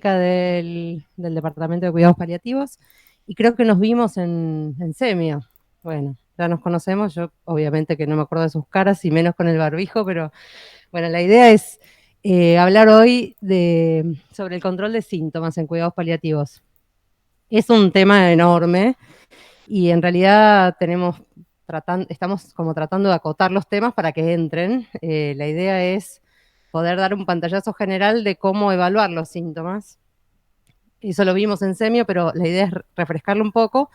del Departamento de Cuidados Paliativos y creo que nos vimos en Semio. Bueno, ya nos conocemos, yo obviamente que no me acuerdo de sus caras y menos con el barbijo, pero bueno, la idea es hablar hoy sobre el control de síntomas en cuidados paliativos. Es un tema enorme y en realidad estamos como tratando de acotar los temas para que entren. La idea es poder dar un pantallazo general de cómo evaluar los síntomas. Eso lo vimos en Semio, pero la idea es refrescarlo un poco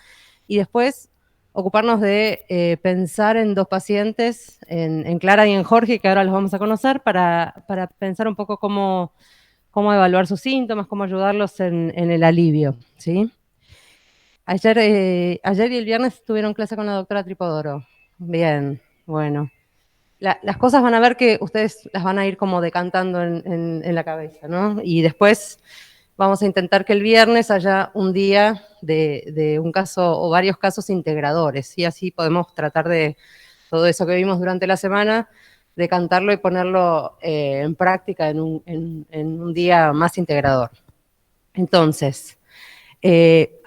y después ocuparnos de pensar en dos pacientes, en Clara y en Jorge, que ahora los vamos a conocer, para pensar un poco cómo evaluar sus síntomas, cómo ayudarlos en el alivio, ¿sí? Ayer y el viernes tuvieron clase con la doctora Tripodoro. Bien, bueno. Las cosas van a ver que ustedes las van a ir como decantando en la cabeza, ¿no? Y después vamos a intentar que el viernes haya un día de un caso o varios casos integradores, y así podemos tratar de todo eso que vimos durante la semana, decantarlo y ponerlo en práctica en un día más integrador. Entonces,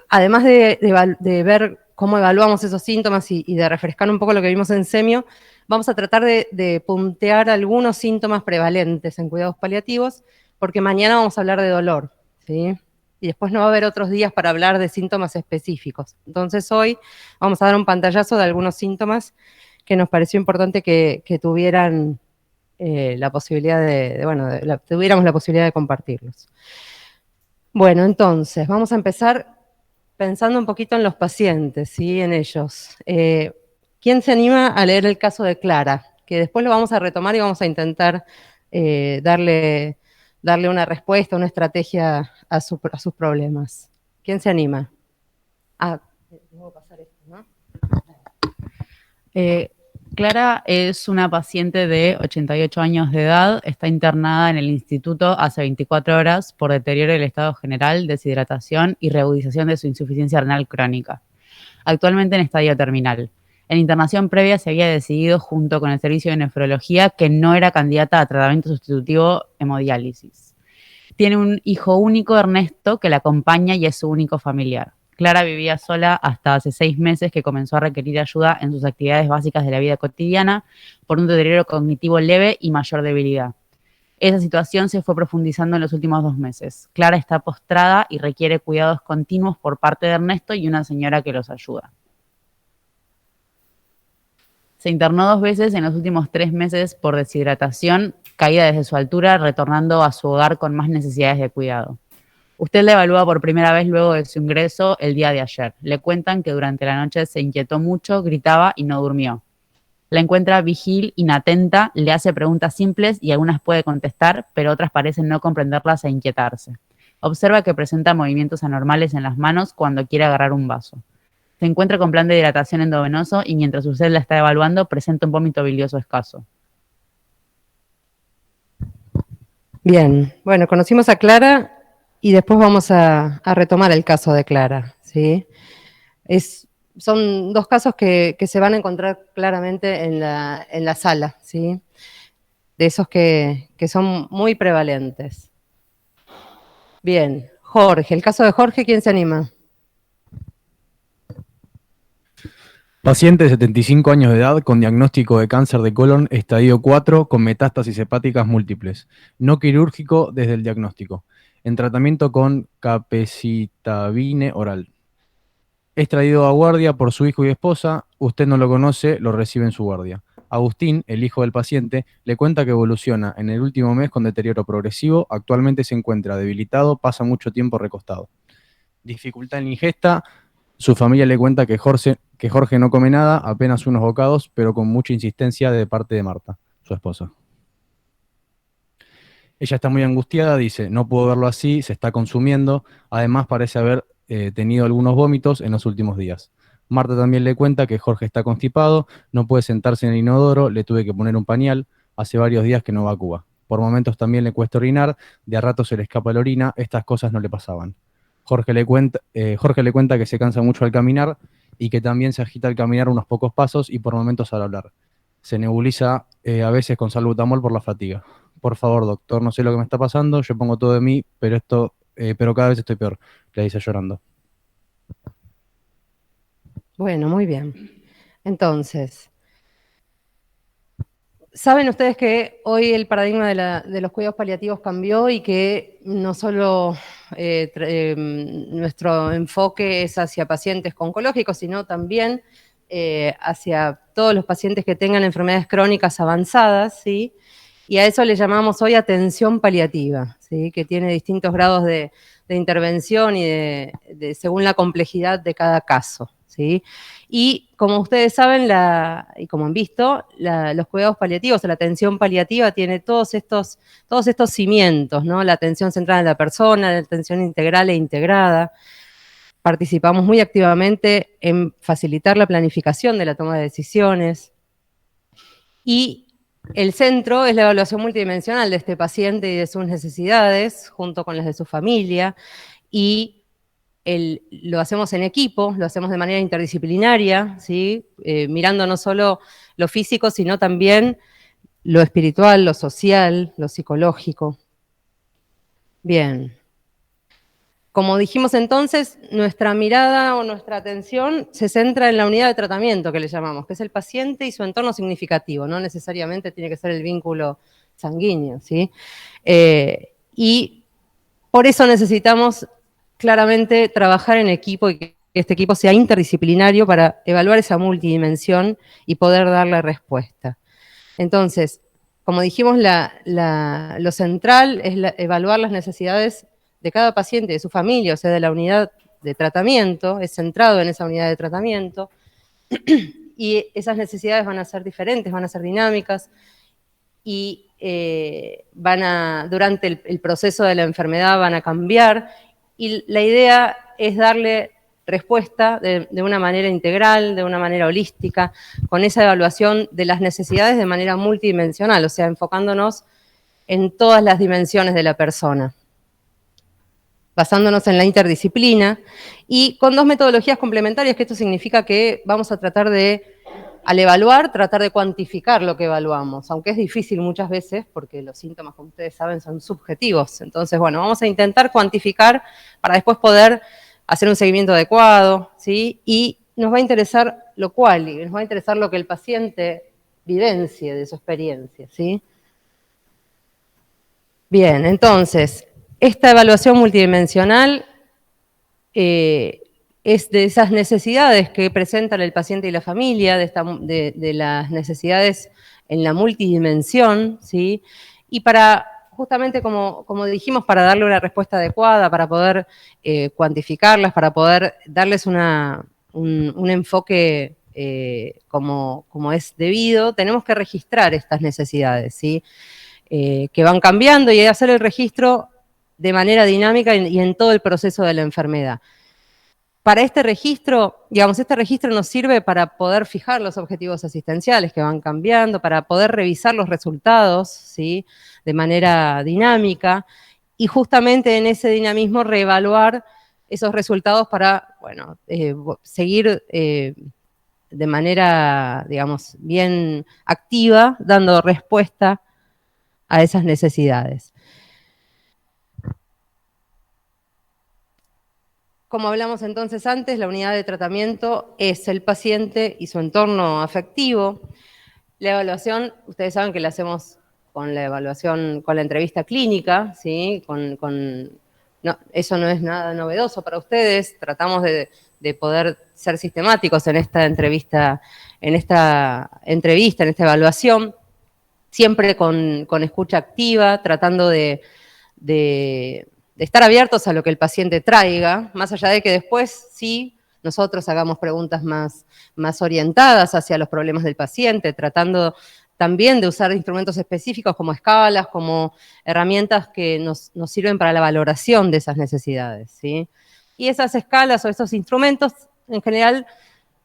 además de ver cómo evaluamos esos síntomas y de refrescar un poco lo que vimos en Semio, vamos a tratar de puntear algunos síntomas prevalentes en cuidados paliativos, porque mañana vamos a hablar de dolor, ¿sí? Y después no va a haber otros días para hablar de síntomas específicos. Entonces hoy vamos a dar un pantallazo de algunos síntomas que nos pareció importante que tuvieran la posibilidad tuviéramos la posibilidad de compartirlos. Bueno, entonces, vamos a empezar pensando un poquito en los pacientes, ¿sí? En ellos. ¿Quién se anima a leer el caso de Clara? Que después lo vamos a retomar y vamos a intentar darle una respuesta, una estrategia a sus problemas. ¿Quién se anima? Tengo que pasar esto, ¿no? Clara es una paciente de 88 años de edad, está internada en el instituto hace 24 horas por deterioro del estado general, deshidratación y reagudización de su insuficiencia renal crónica, actualmente en estadio terminal. En internación previa se había decidido, junto con el servicio de nefrología, que no era candidata a tratamiento sustitutivo hemodiálisis. Tiene un hijo único, Ernesto, que la acompaña y es su único familiar. Clara vivía sola hasta hace 6 meses que comenzó a requerir ayuda en sus actividades básicas de la vida cotidiana por un deterioro cognitivo leve y mayor debilidad. Esa situación se fue profundizando en los últimos 2 meses. Clara está postrada y requiere cuidados continuos por parte de Ernesto y una señora que los ayuda. Se internó 2 veces en los últimos 3 meses por deshidratación, caída desde su altura, retornando a su hogar con más necesidades de cuidado. Usted la evalúa por primera vez luego de su ingreso el día de ayer. Le cuentan que durante la noche se inquietó mucho, gritaba y no durmió. La encuentra vigil, inatenta, le hace preguntas simples y algunas puede contestar, pero otras parecen no comprenderlas e inquietarse. Observa que presenta movimientos anormales en las manos cuando quiere agarrar un vaso. Se encuentra con plan de hidratación endovenoso y mientras usted la está evaluando presenta un vómito bilioso escaso. Bien, bueno, conocimos a Clara y después vamos a retomar el caso de Clara, ¿sí? Son dos casos que se van a encontrar claramente en la sala, ¿sí? De esos que son muy prevalentes. Bien, Jorge, el caso de Jorge, ¿quién se anima? Paciente de 75 años de edad con diagnóstico de cáncer de colon estadio 4 con metástasis hepáticas múltiples, no quirúrgico desde el diagnóstico, en tratamiento con capecitabine oral. Es traído a guardia por su hijo y esposa, usted no lo conoce, lo recibe en su guardia. Agustín, el hijo del paciente, le cuenta que evoluciona en el último mes con deterioro progresivo, actualmente se encuentra debilitado, pasa mucho tiempo recostado. Dificultad en la ingesta, su familia le cuenta que Jorge no come nada, apenas unos bocados, pero con mucha insistencia de parte de Marta, su esposa. Ella está muy angustiada, dice, no puedo verlo así, se está consumiendo, además parece haber tenido algunos vómitos en los últimos días. Marta también le cuenta que Jorge está constipado, no puede sentarse en el inodoro, le tuve que poner un pañal, hace varios días que no va a Cuba. Por momentos también le cuesta orinar, de a rato se le escapa la orina, estas cosas no le pasaban. Jorge le cuenta que se cansa mucho al caminar y que también se agita al caminar unos pocos pasos y por momentos al hablar. Se nebuliza a veces con salbutamol por la fatiga. Por favor, doctor, no sé lo que me está pasando, yo pongo todo de mí, pero esto pero cada vez estoy peor, le dice llorando. Bueno, muy bien. Entonces, saben ustedes que hoy el paradigma de los cuidados paliativos cambió y que no solo nuestro enfoque es hacia pacientes oncológicos, sino también hacia todos los pacientes que tengan enfermedades crónicas avanzadas, ¿sí? Y a eso le llamamos hoy atención paliativa, ¿sí? Que tiene distintos grados de intervención y según la complejidad de cada caso, ¿sí? Y como ustedes saben, y como han visto, los cuidados paliativos o la atención paliativa tiene todos estos cimientos, ¿no? La atención centrada en la persona, la atención integral e integrada. Participamos muy activamente en facilitar la planificación de la toma de decisiones. Y el centro es la evaluación multidimensional de este paciente y de sus necesidades, junto con las de su familia, y lo hacemos en equipo, lo hacemos de manera interdisciplinaria, ¿sí? Mirando no solo lo físico, sino también lo espiritual, lo social, lo psicológico. Bien. Como dijimos entonces, nuestra mirada o nuestra atención se centra en la unidad de tratamiento que le llamamos, que es el paciente y su entorno significativo, no necesariamente tiene que ser el vínculo sanguíneo, ¿sí? Y por eso necesitamos claramente trabajar en equipo y que este equipo sea interdisciplinario para evaluar esa multidimensión y poder darle respuesta. Entonces, como dijimos, lo central es evaluar las necesidades de cada paciente, de su familia, o sea, de la unidad de tratamiento, es centrado en esa unidad de tratamiento, y esas necesidades van a ser diferentes, van a ser dinámicas, y durante el proceso de la enfermedad van a cambiar, y la idea es darle respuesta de una manera integral, de una manera holística, con esa evaluación de las necesidades de manera multidimensional, o sea, enfocándonos en todas las dimensiones de la persona, basándonos en la interdisciplina y con dos metodologías complementarias, que esto significa que vamos a tratar al evaluar, tratar de cuantificar lo que evaluamos, aunque es difícil muchas veces porque los síntomas, como ustedes saben, son subjetivos. Entonces, bueno, vamos a intentar cuantificar para después poder hacer un seguimiento adecuado, ¿sí? Y nos va a interesar nos va a interesar lo que el paciente vivencie de su experiencia, ¿sí? Bien, entonces, esta evaluación multidimensional es de esas necesidades que presentan el paciente y la familia, de las necesidades en la multidimensión, ¿sí? Y para, justamente como dijimos, para darle una respuesta adecuada, para poder cuantificarlas, para poder darles un enfoque como es debido, tenemos que registrar estas necesidades, ¿sí? Que van cambiando y hacer el registro de manera dinámica y en todo el proceso de la enfermedad. Para este registro nos sirve para poder fijar los objetivos asistenciales que van cambiando, para poder revisar los resultados, ¿sí? De manera dinámica y justamente en ese dinamismo reevaluar esos resultados para, bueno, seguir de manera, digamos, bien activa, dando respuesta a esas necesidades. Como hablamos entonces antes, la unidad de tratamiento es el paciente y su entorno afectivo. La evaluación, ustedes saben que la hacemos con la evaluación, con la entrevista clínica, ¿sí? No, eso no es nada novedoso para ustedes. Tratamos de poder ser sistemáticos en esta entrevista, en esta evaluación, siempre con escucha activa, tratando de estar abiertos a lo que el paciente traiga, más allá de que después sí nosotros hagamos preguntas más orientadas hacia los problemas del paciente, tratando también de usar instrumentos específicos como escalas, como herramientas que nos sirven para la valoración de esas necesidades, ¿sí? Y esas escalas o esos instrumentos en general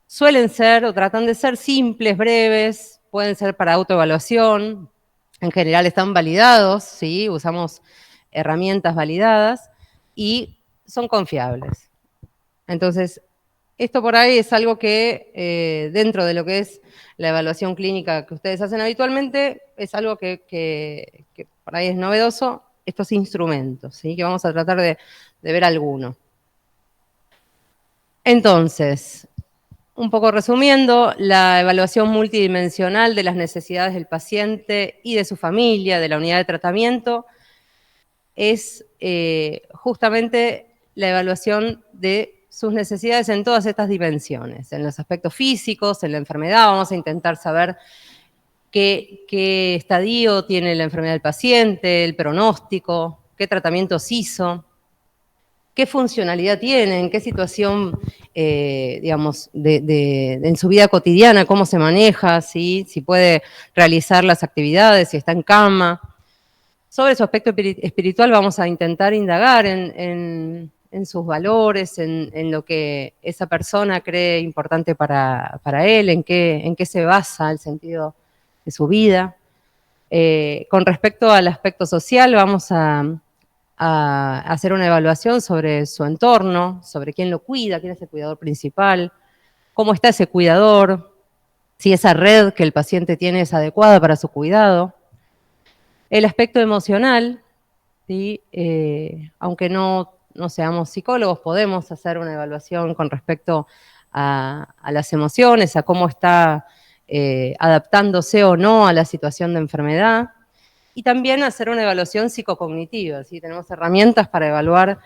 suelen ser o tratan de ser simples, breves, pueden ser para autoevaluación, en general están validados, ¿sí? Usamos herramientas validadas y son confiables. Entonces, esto por ahí es algo que dentro de lo que es la evaluación clínica que ustedes hacen habitualmente, es algo que por ahí es novedoso, estos instrumentos, ¿sí? Que vamos a tratar ver alguno. Entonces, un poco resumiendo, la evaluación multidimensional de las necesidades del paciente y de su familia, de la unidad de tratamiento, es justamente la evaluación de sus necesidades en todas estas dimensiones, en los aspectos físicos, en la enfermedad. Vamos a intentar saber qué estadio tiene la enfermedad del paciente, el pronóstico, qué tratamientos hizo, qué funcionalidad tiene, en qué situación, digamos, en su vida cotidiana, cómo se maneja, ¿sí? Si puede realizar las actividades, si está en cama. Sobre su aspecto espiritual vamos a intentar indagar en sus valores, en lo que esa persona cree importante para él, en qué se basa el sentido de su vida. Con respecto al aspecto social, vamos a hacer una evaluación sobre su entorno, sobre quién lo cuida, quién es el cuidador principal, cómo está ese cuidador, si esa red que el paciente tiene es adecuada para su cuidado. El aspecto emocional, ¿sí? Aunque no seamos psicólogos, podemos hacer una evaluación con respecto a las emociones, a cómo está adaptándose o no a la situación de enfermedad, y también hacer una evaluación psicocognitiva, ¿sí? Tenemos herramientas para evaluar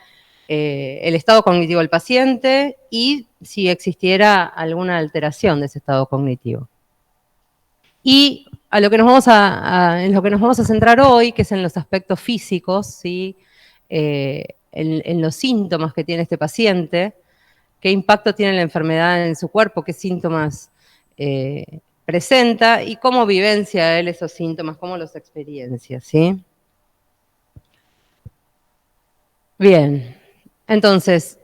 el estado cognitivo del paciente y si existiera alguna alteración de ese estado cognitivo. Y en lo que nos vamos a centrar hoy, que es en los aspectos físicos, ¿sí? En los síntomas que tiene este paciente, qué impacto tiene la enfermedad en su cuerpo, qué síntomas presenta y cómo vivencia él esos síntomas, cómo los experiencia, ¿sí? Bien, entonces,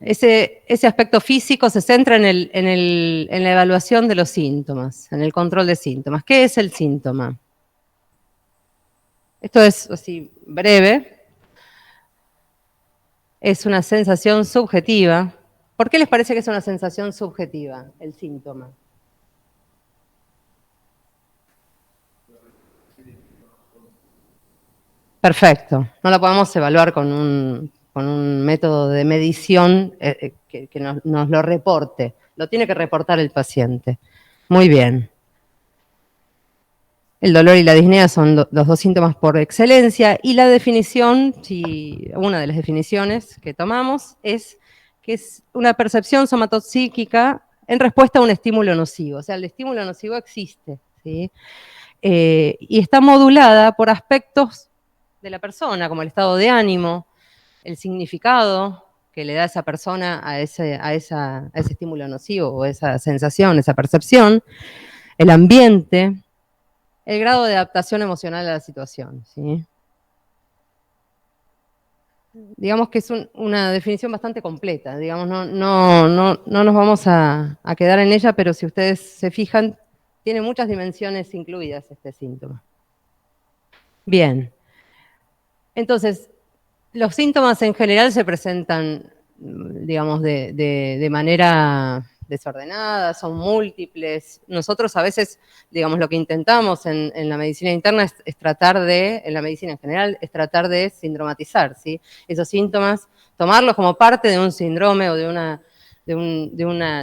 ese aspecto físico se centra en la evaluación de los síntomas, en el control de síntomas. ¿Qué es el síntoma? Esto es así breve. Es una sensación subjetiva. ¿Por qué les parece que es una sensación subjetiva el síntoma? Perfecto. No la podemos evaluar con un método de medición que nos lo reporte. Lo tiene que reportar el paciente. Muy bien. El dolor y la disnea son los dos síntomas por excelencia, y la definición, una de las definiciones que tomamos, es que es una percepción somatopsíquica en respuesta a un estímulo nocivo. O sea, el estímulo nocivo existe, ¿sí? Y está modulada por aspectos de la persona, como el estado de ánimo, el significado que le da esa persona a ese estímulo nocivo o esa sensación, esa percepción, el ambiente, el grado de adaptación emocional a la situación, ¿sí? Digamos que es una definición bastante completa, digamos, no nos vamos a quedar en ella, pero si ustedes se fijan, tiene muchas dimensiones incluidas este síntoma. Bien. Entonces, los síntomas en general se presentan, digamos, de manera desordenada, son múltiples. Nosotros a veces, digamos, lo que intentamos en la medicina interna es tratar de, en la medicina en general, es tratar de sindromatizar, ¿sí? Esos síntomas, tomarlos como parte de un síndrome o de una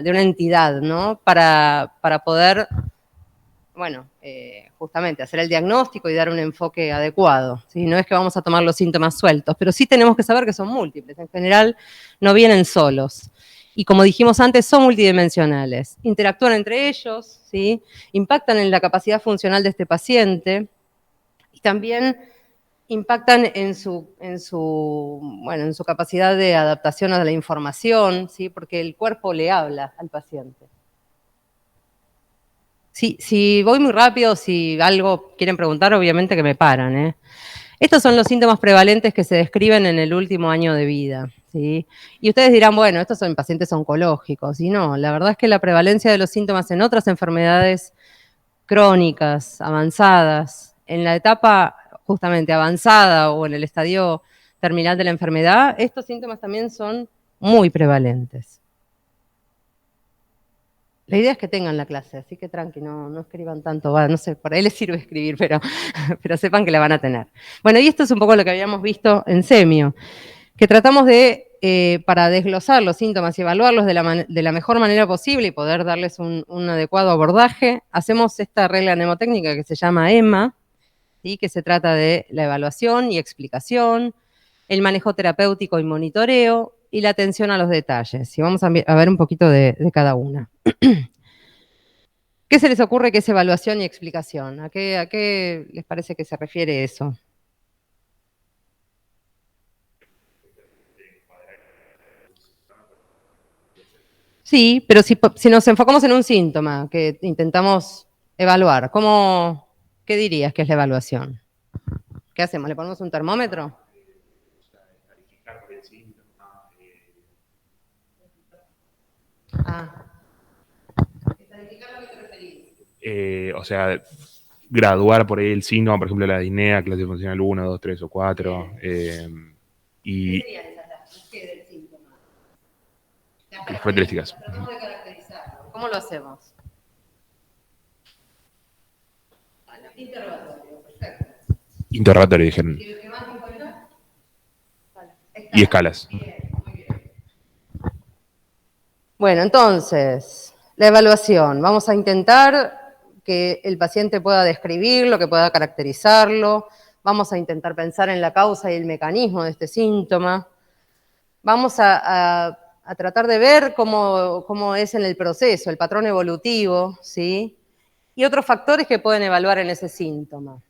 entidad, ¿no? Para poder, bueno, justamente hacer el diagnóstico y dar un enfoque adecuado, ¿sí? No es que vamos a tomar los síntomas sueltos, pero sí tenemos que saber que son múltiples. En general, no vienen solos. Y como dijimos antes, son multidimensionales. Interactúan entre ellos, ¿sí? Impactan en la capacidad funcional de este paciente y también impactan en su capacidad de adaptación a la información, ¿sí? Porque el cuerpo le habla al paciente. Si voy muy rápido, si algo quieren preguntar, obviamente que me paran, ¿eh? Estos son los síntomas prevalentes que se describen en el último año de vida, ¿sí? Y ustedes dirán, bueno, estos son pacientes oncológicos. Y no, la verdad es que la prevalencia de los síntomas en otras enfermedades crónicas, avanzadas, en la etapa justamente avanzada o en el estadio terminal de la enfermedad, estos síntomas también son muy prevalentes. La idea es que tengan la clase, así que tranqui, no escriban tanto, no sé, por ahí les sirve escribir, pero sepan que la van a tener. Bueno, y esto es un poco lo que habíamos visto en Semio. que tratamos de, para desglosar los síntomas y evaluarlos de la mejor manera posible y poder darles un adecuado abordaje, hacemos esta regla mnemotécnica que se llama EMMA, ¿sí? Que se trata de la evaluación y explicación, el manejo terapéutico y monitoreo, y la atención a los detalles. Y vamos a ver un poquito de cada una. ¿Qué se les ocurre que es evaluación y explicación? ¿A qué les parece que se refiere eso? Sí, pero si nos enfocamos en un síntoma que intentamos evaluar, ¿qué dirías que es la evaluación? ¿Qué hacemos? ¿Le ponemos un termómetro? O sea, graduar por ahí el síntoma, por ejemplo, la disnea, clase funcional 1, 2, 3 o 4. Y ¿Qué serían esas del síntoma? las características. Tratamos de caracterizarlo. ¿Cómo lo hacemos? Interrogatorio, perfecto. Interrogatorio, dijeron. ¿Qué más importa? Y escalas. Bien, muy bien. Bueno, entonces, la evaluación. Vamos a intentar que el paciente pueda describirlo, que pueda caracterizarlo. Vamos a intentar pensar en la causa y el mecanismo de este síntoma. Vamos a tratar de ver cómo es en el proceso, el patrón evolutivo, ¿sí? Y otros factores que pueden evaluar en ese síntoma.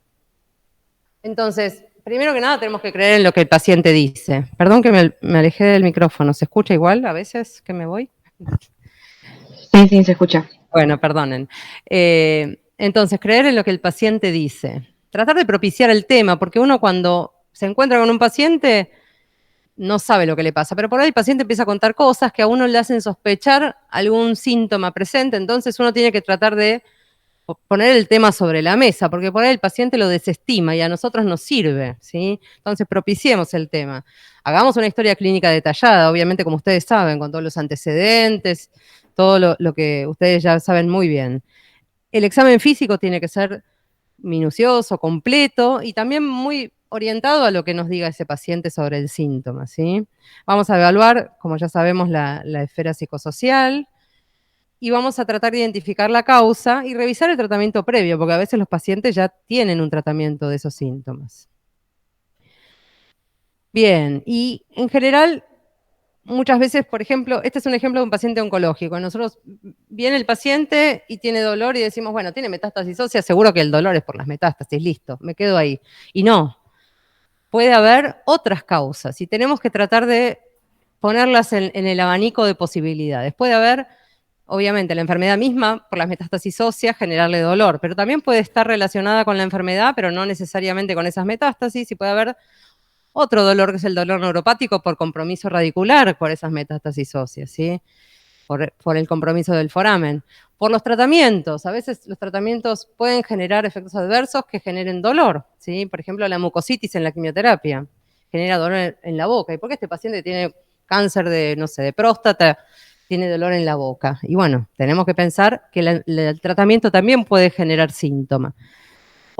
Entonces, primero que nada tenemos que creer en lo que el paciente dice. Perdón que me alejé del micrófono. ¿Se escucha igual a veces que me voy? Sí, se escucha. Bueno, perdonen. Entonces, creer en lo que el paciente dice. Tratar de propiciar el tema, porque uno cuando se encuentra con un paciente no sabe lo que le pasa, pero por ahí el paciente empieza a contar cosas que a uno le hacen sospechar algún síntoma presente, entonces uno tiene que tratar de poner el tema sobre la mesa, porque por ahí el paciente lo desestima y a nosotros nos sirve, ¿sí? Entonces propiciemos el tema. Hagamos una historia clínica detallada, obviamente como ustedes saben, con todos los antecedentes, todo lo que ustedes ya saben muy bien. El examen físico tiene que ser minucioso, completo y también muy orientado a lo que nos diga ese paciente sobre el síntoma, ¿sí? Vamos a evaluar, como ya sabemos, la esfera psicosocial, y vamos a tratar de identificar la causa y revisar el tratamiento previo, porque a veces los pacientes ya tienen un tratamiento de esos síntomas. Bien, y en general, muchas veces, por ejemplo, este es un ejemplo de un paciente oncológico. Nosotros viene el paciente y tiene dolor y decimos, bueno, tiene metástasis ósea, seguro que el dolor es por las metástasis, listo, me quedo ahí. Y no, puede haber otras causas y tenemos que tratar de ponerlas en el abanico de posibilidades. Puede haber, obviamente, la enfermedad misma, por las metástasis óseas, generarle dolor, pero también puede estar relacionada con la enfermedad, pero no necesariamente con esas metástasis, y puede haber otro dolor, que es el dolor neuropático por compromiso radicular por esas metástasis óseas, ¿sí? Por el compromiso del foramen. Por los tratamientos, a veces los tratamientos pueden generar efectos adversos que generen dolor, ¿sí? Por ejemplo, la mucositis en la quimioterapia genera dolor en la boca. ¿Y por qué este paciente tiene cáncer de, no sé, de próstata, tiene dolor en la boca? Y bueno, tenemos que pensar que el tratamiento también puede generar síntomas.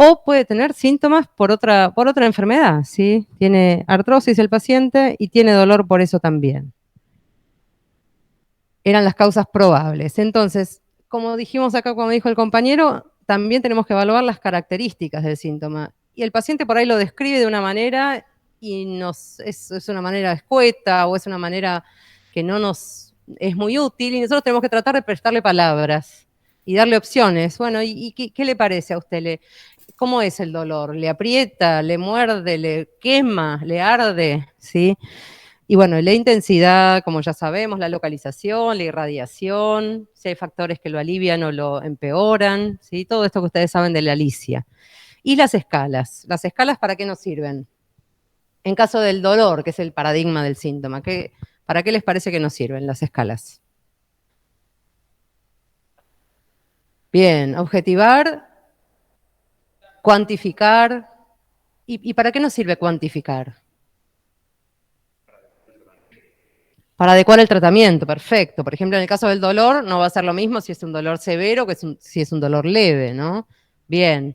O puede tener síntomas por otra enfermedad, ¿sí? Tiene artrosis el paciente y tiene dolor por eso también. Eran las causas probables. Entonces, como dijimos acá, como dijo el compañero, también tenemos que evaluar las características del síntoma. Y el paciente por ahí lo describe de una manera y es una manera escueta o es una manera que no nos es muy útil, y nosotros tenemos que tratar de prestarle palabras y darle opciones. Bueno, ¿y qué le parece a usted? ¿Cómo es el dolor? ¿Le aprieta, le muerde, le quema, le arde? ¿Sí? Y bueno, la intensidad, como ya sabemos, la localización, la irradiación, si hay factores que lo alivian o lo empeoran, ¿sí? Todo esto que ustedes saben de la Alicia. Y las escalas. ¿Las escalas para qué nos sirven? En caso del dolor, que es el paradigma del síntoma, ¿para qué les parece que nos sirven las escalas? Bien, objetivar, cuantificar. ¿Y para qué nos sirve cuantificar? Para adecuar el tratamiento, perfecto. Por ejemplo, en el caso del dolor, no va a ser lo mismo si es un dolor severo que si es un dolor leve, ¿no? Bien.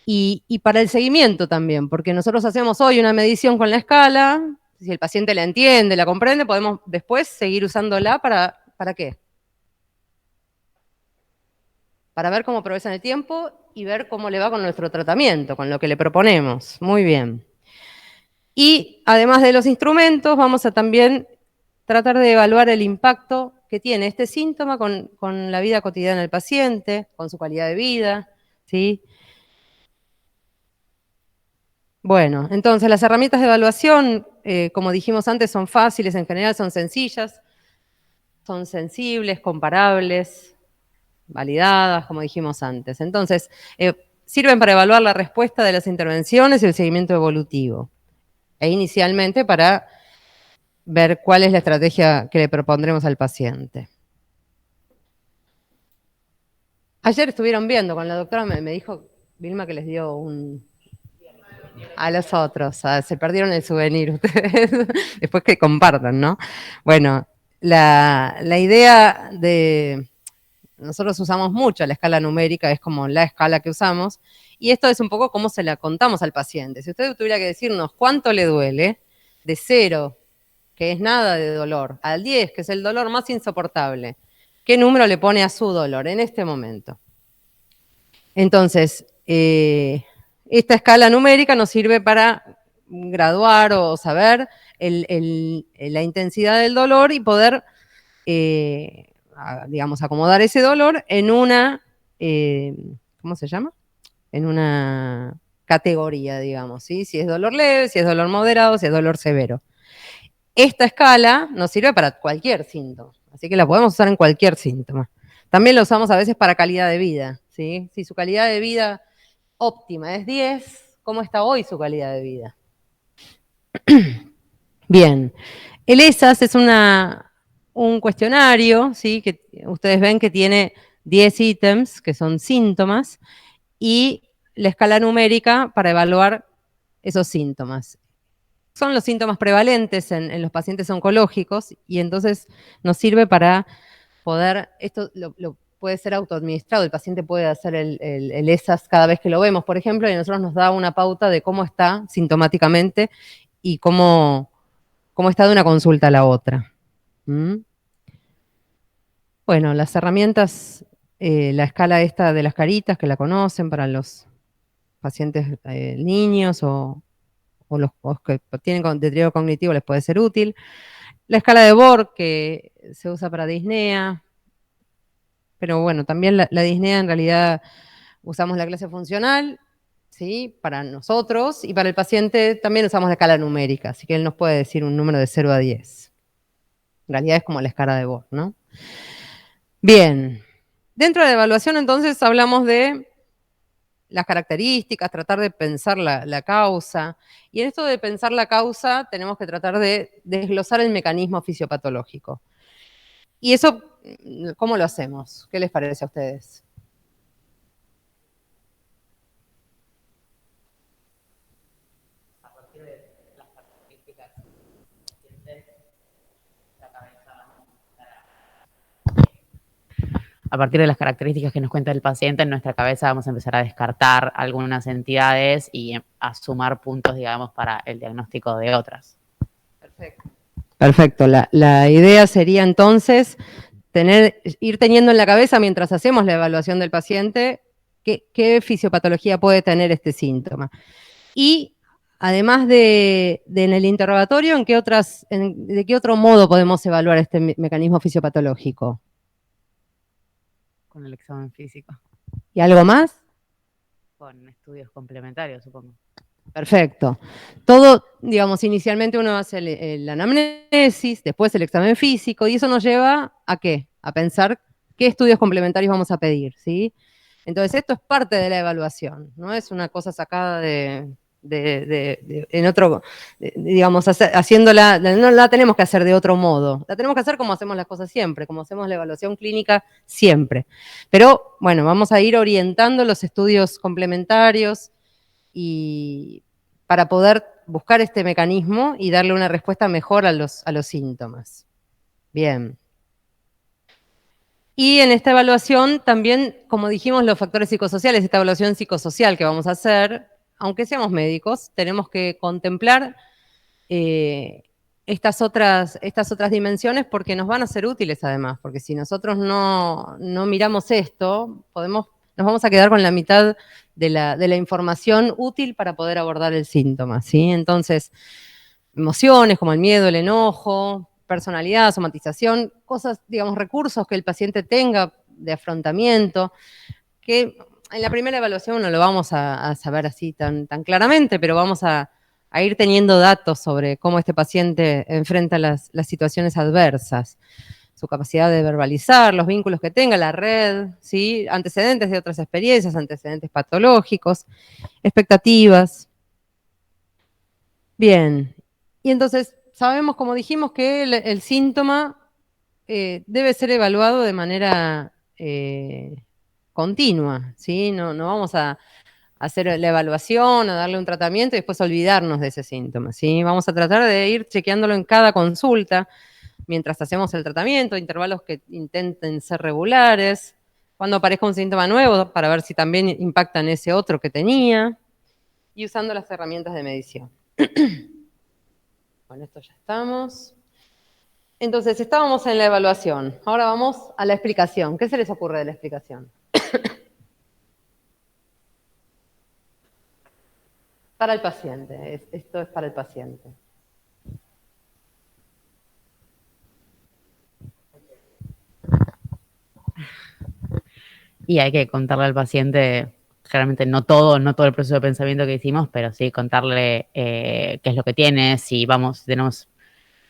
Y para el seguimiento también, porque nosotros hacemos hoy una medición con la escala, Si el paciente la entiende, la comprende, podemos después seguir usándola ¿para qué? Para ver cómo progresa en el tiempo y ver cómo le va con nuestro tratamiento, con lo que le proponemos. Muy bien. Y además de los instrumentos, vamos a también tratar de evaluar el impacto que tiene este síntoma con la vida cotidiana del paciente, con su calidad de vida, ¿sí? Bueno, entonces las herramientas de evaluación, como dijimos antes, son fáciles, en general son sencillas, son sensibles, comparables, validadas, como dijimos antes. Entonces, sirven para evaluar la respuesta de las intervenciones y el seguimiento evolutivo. E inicialmente para ver cuál es la estrategia que le propondremos al paciente. Ayer estuvieron viendo con la doctora, me dijo Vilma que les dio a los otros, se perdieron el souvenir ustedes, después que compartan, ¿no? Bueno, la idea de... Nosotros usamos mucho la escala numérica, es como la escala que usamos, y esto es un poco cómo se la contamos al paciente. Si usted tuviera que decirnos cuánto le duele, de 0, que es nada de dolor, al 10, que es el dolor más insoportable, ¿qué número le pone a su dolor en este momento? Entonces, esta escala numérica nos sirve para graduar o saber la intensidad del dolor y poder, digamos, acomodar ese dolor en una, ¿cómo se llama? En una categoría, digamos, ¿sí? Si es dolor leve, si es dolor moderado, si es dolor severo. Esta escala nos sirve para cualquier síntoma, así que la podemos usar en cualquier síntoma. También la usamos a veces para calidad de vida, ¿sí? Si su calidad de vida óptima es 10, ¿cómo está hoy su calidad de vida? Bien, el ESAS es un cuestionario, ¿sí? Que ustedes ven que tiene 10 ítems, que son síntomas, y la escala numérica para evaluar esos síntomas. Son los síntomas prevalentes en los pacientes oncológicos y entonces nos sirve para poder, esto lo puede ser autoadministrado, el paciente puede hacer el ESAS cada vez que lo vemos, por ejemplo, y a nosotros nos da una pauta de cómo está sintomáticamente y cómo está de una consulta a la otra. Bueno, las herramientas, la escala esta de las caritas, que la conocen para los pacientes niños o los que tienen deterioro cognitivo les puede ser útil. La escala de Borg, que se usa para disnea, pero bueno, también la disnea en realidad usamos la clase funcional, ¿sí? Para nosotros, y para el paciente también usamos la escala numérica, así que él nos puede decir un número de 0 a 10. En realidad es como la escala de Borg, ¿no? Bien, dentro de la evaluación entonces hablamos de las características, tratar de pensar la causa. Y en esto de pensar la causa tenemos que tratar de desglosar el mecanismo fisiopatológico. ¿Y eso cómo lo hacemos? ¿Qué les parece a ustedes? A partir de las características A partir de las características que nos cuenta el paciente, en nuestra cabeza vamos a empezar a descartar algunas entidades y a sumar puntos, digamos, para el diagnóstico de otras. Perfecto. Perfecto. La idea sería entonces ir teniendo en la cabeza mientras hacemos la evaluación del paciente qué fisiopatología puede tener este síntoma. Y además de en el interrogatorio, ¿de qué otro modo podemos evaluar este mecanismo fisiopatológico? Con el examen físico. ¿Y algo más? Con estudios complementarios, supongo. Perfecto. Todo, digamos, inicialmente uno hace el anamnesis, después el examen físico, y eso nos lleva ¿a qué? A pensar qué estudios complementarios vamos a pedir, ¿sí? Entonces, esto es parte de la evaluación, no es una cosa sacada en otro, digamos, haciéndola, no la tenemos que hacer de otro modo, la tenemos que hacer como hacemos las cosas siempre, como hacemos la evaluación clínica siempre. Pero, bueno, vamos a ir orientando los estudios complementarios y para poder buscar este mecanismo y darle una respuesta mejor a los síntomas. Bien. Y en esta evaluación también, como dijimos, los factores psicosociales, esta evaluación psicosocial que vamos a hacer, aunque seamos médicos, tenemos que contemplar estas otras dimensiones porque nos van a ser útiles además, porque si nosotros no miramos esto, nos vamos a quedar con la mitad de la información útil para poder abordar el síntoma, ¿sí? Entonces, emociones como el miedo, el enojo, personalidad, somatización, cosas, digamos, recursos que el paciente tenga de afrontamiento, que en la primera evaluación no lo vamos a saber así tan claramente, pero vamos a ir teniendo datos sobre cómo este paciente enfrenta las situaciones adversas, su capacidad de verbalizar, los vínculos que tenga, la red, ¿sí? Antecedentes de otras experiencias, antecedentes patológicos, expectativas. Bien, y entonces sabemos, como dijimos, que el síntoma debe ser evaluado de manera continua, ¿sí? No vamos a hacer la evaluación, a darle un tratamiento y después olvidarnos de ese síntoma, ¿sí? Vamos a tratar de ir chequeándolo en cada consulta mientras hacemos el tratamiento, intervalos que intenten ser regulares, cuando aparezca un síntoma nuevo para ver si también impacta en ese otro que tenía y usando las herramientas de medición. Con esto ya estamos. Entonces, estábamos en la evaluación. Ahora vamos a la explicación. ¿Qué se les ocurre de la explicación? Para el paciente. Esto es para el paciente. Y hay que contarle al paciente, claramente no todo el proceso de pensamiento que hicimos, pero sí contarle qué es lo que tiene, si tenemos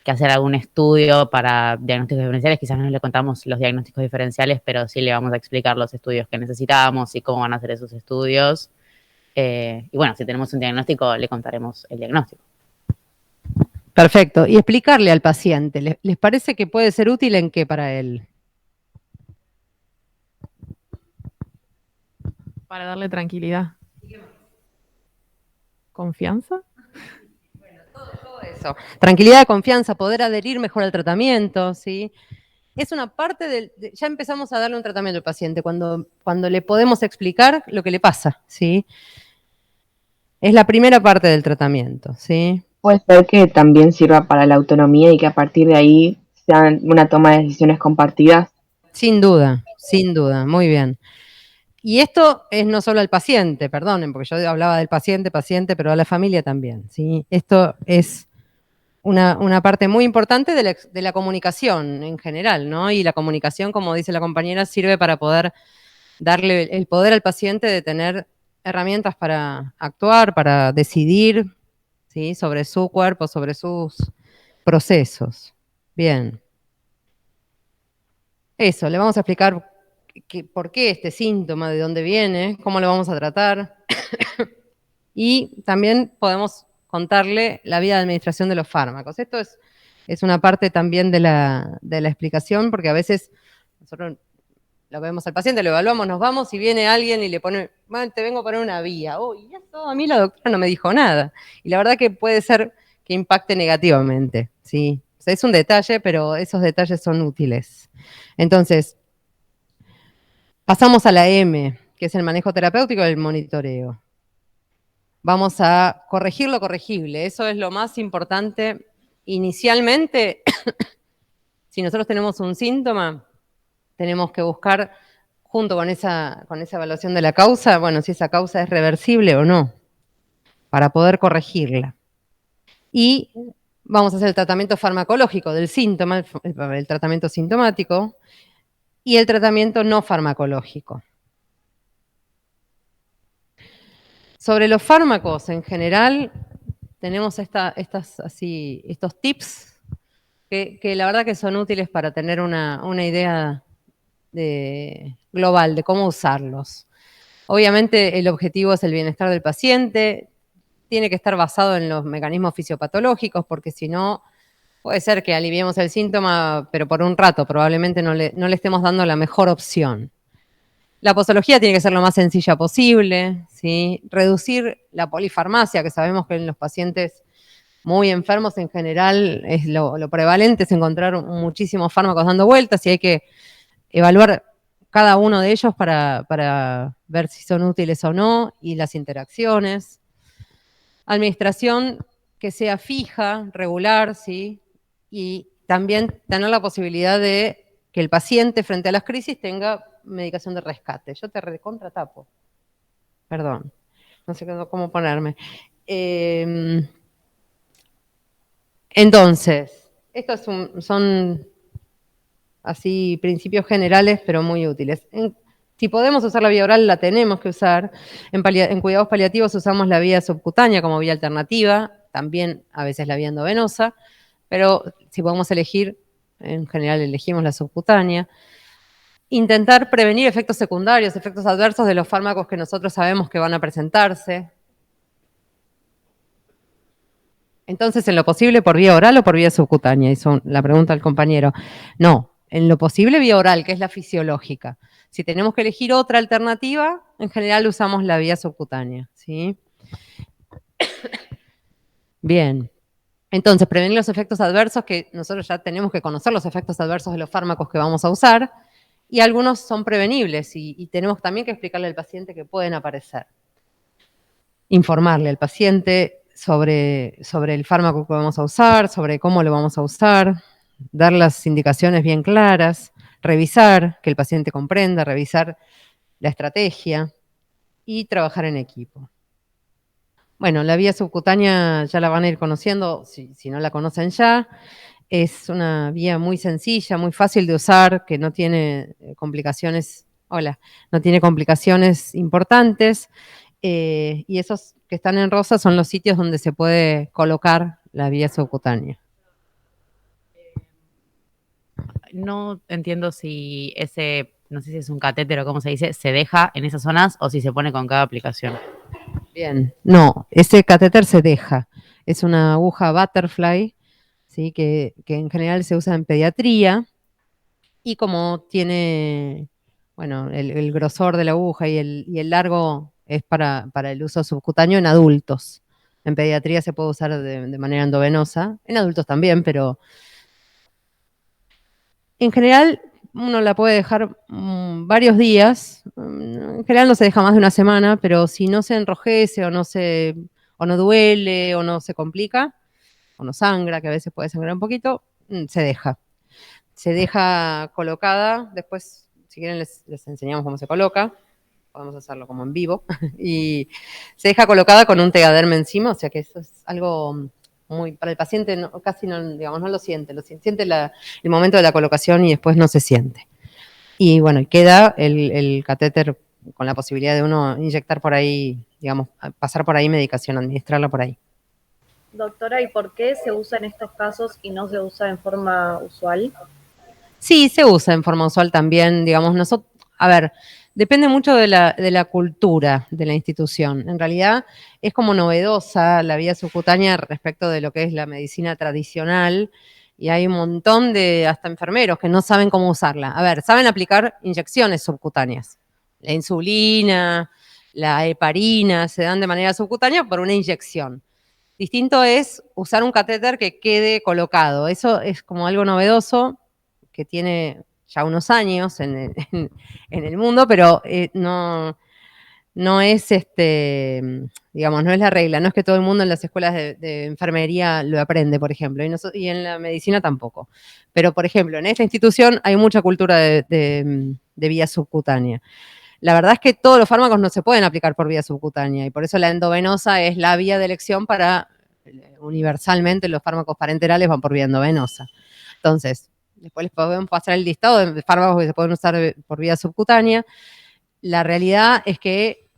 que hacer algún estudio para diagnósticos diferenciales, quizás no le contamos los diagnósticos diferenciales, pero sí le vamos a explicar los estudios que necesitamos y cómo van a hacer esos estudios. Y bueno, si tenemos un diagnóstico, le contaremos el diagnóstico. Perfecto. Y explicarle al paciente, ¿les parece que puede ser útil en qué para él? Para darle tranquilidad. ¿Confianza? Bueno, todo eso. Tranquilidad, confianza, poder adherir mejor al tratamiento, ¿sí? Es una parte ya empezamos a darle un tratamiento al paciente cuando le podemos explicar lo que le pasa, ¿sí? Es la primera parte del tratamiento, ¿sí? Puede ser que también sirva para la autonomía y que a partir de ahí sea una toma de decisiones compartidas. Sin duda, muy bien. Y esto es no solo al paciente, perdonen, porque yo hablaba del paciente, pero a la familia también, ¿sí? Esto es una parte muy importante de la comunicación en general, ¿no? Y la comunicación, como dice la compañera, sirve para poder darle el poder al paciente de tener herramientas para actuar, para decidir, ¿sí? Sobre su cuerpo, sobre sus procesos. Bien. Eso, le vamos a explicar por qué este síntoma, de dónde viene, cómo lo vamos a tratar. Y también podemos contarle la vía de administración de los fármacos. Esto es una parte también de la explicación, porque a veces nosotros lo vemos al paciente, lo evaluamos, nos vamos y viene alguien y le pone, bueno, te vengo a poner una vía. Uy, eso a mí la doctora no me dijo nada. Y la verdad que puede ser que impacte negativamente, ¿sí? O sea, es un detalle, pero esos detalles son útiles. Entonces, pasamos a la M, que es el manejo terapéutico del monitoreo. Vamos a corregir lo corregible. Eso es lo más importante. Inicialmente, si nosotros tenemos un síntoma, tenemos que buscar, junto con esa evaluación de la causa, bueno, si esa causa es reversible o no, para poder corregirla. Y vamos a hacer el tratamiento farmacológico del síntoma, el tratamiento sintomático, y el tratamiento no farmacológico. Sobre los fármacos en general, tenemos estos tips que la verdad que son útiles para tener una idea global de cómo usarlos. Obviamente el objetivo es el bienestar del paciente, tiene que estar basado en los mecanismos fisiopatológicos, porque si no, puede ser que aliviemos el síntoma, pero por un rato, probablemente no le estemos dando la mejor opción. La posología tiene que ser lo más sencilla posible, ¿sí? Reducir la polifarmacia, que sabemos que en los pacientes muy enfermos en general es lo prevalente, es encontrar muchísimos fármacos dando vueltas y hay que evaluar cada uno de ellos para ver si son útiles o no y las interacciones. Administración que sea fija, regular, ¿sí? y también tener la posibilidad de que el paciente frente a las crisis tenga medicación de rescate. Yo te recontratapo. Perdón, no sé cómo ponerme. Entonces, estos son así principios generales, pero muy útiles. Si podemos usar la vía oral, la tenemos que usar. En cuidados paliativos usamos la vía subcutánea como vía alternativa, también a veces la vía endovenosa, pero si podemos elegir, en general elegimos la subcutánea. Intentar prevenir efectos secundarios, efectos adversos de los fármacos que nosotros sabemos que van a presentarse. Entonces, en lo posible, ¿por vía oral o por vía subcutánea? Hizo la pregunta al compañero. No, en lo posible vía oral, que es la fisiológica. Si tenemos que elegir otra alternativa, en general usamos la vía subcutánea, ¿sí? Bien. Entonces, prevenir los efectos adversos, que nosotros ya tenemos que conocer los efectos adversos de los fármacos que vamos a usar, y algunos son prevenibles, y tenemos también que explicarle al paciente que pueden aparecer. Informarle al paciente sobre el fármaco que vamos a usar, sobre cómo lo vamos a usar, dar las indicaciones bien claras, revisar que el paciente comprenda, revisar la estrategia y trabajar en equipo. Bueno, la vía subcutánea ya la van a ir conociendo, si no la conocen ya. Es una vía muy sencilla, muy fácil de usar, que no tiene complicaciones, no tiene complicaciones importantes. Y esos que están en rosa son los sitios donde se puede colocar la vía subcutánea. No entiendo si no sé si es un catéter o cómo se dice, se deja en esas zonas o si se pone con cada aplicación. Bien, no, ese catéter se deja. Es una aguja butterfly, ¿sí? que en general se usa en pediatría, y como tiene, bueno, el grosor de la aguja y el largo es para el uso subcutáneo en adultos. En pediatría se puede usar de manera endovenosa, en adultos también, pero en general uno la puede dejar varios días. En general no se deja más de una semana, pero si no se enrojece o no duele o no se complica, o no sangra, que a veces puede sangrar un poquito, se deja. Se deja colocada, después si quieren les enseñamos cómo se coloca, podemos hacerlo como en vivo, y se deja colocada con un tegaderme encima, o sea que eso es algo muy, para el paciente casi no, digamos, no lo siente, siente el momento de la colocación y después no se siente. Y bueno, queda el catéter con la posibilidad de uno inyectar por ahí, digamos, pasar por ahí medicación, administrarla por ahí. Doctora, ¿y por qué se usa en estos casos y no se usa en forma usual? Sí, se usa en forma usual también, digamos, nosotros, a ver, depende mucho de la cultura de la institución. En realidad es como novedosa la vía subcutánea respecto de lo que es la medicina tradicional, y hay un montón de hasta enfermeros que no saben cómo usarla. A ver, saben aplicar inyecciones subcutáneas. La insulina, la heparina se dan de manera subcutánea por una inyección. Distinto es usar un catéter que quede colocado. Eso es como algo novedoso que tiene ya unos años en el mundo, pero no es digamos, no es la regla, no es que todo el mundo en las escuelas de enfermería lo aprende, por ejemplo, y en la medicina tampoco. Pero, por ejemplo, en esta institución hay mucha cultura de vía subcutánea. La verdad es que todos los fármacos no se pueden aplicar por vía subcutánea, y por eso la endovenosa es la vía de elección para, universalmente, los fármacos parenterales van por vía endovenosa. Entonces, después les podemos pasar el listado de fármacos que se pueden usar por vía subcutánea. La realidad es que,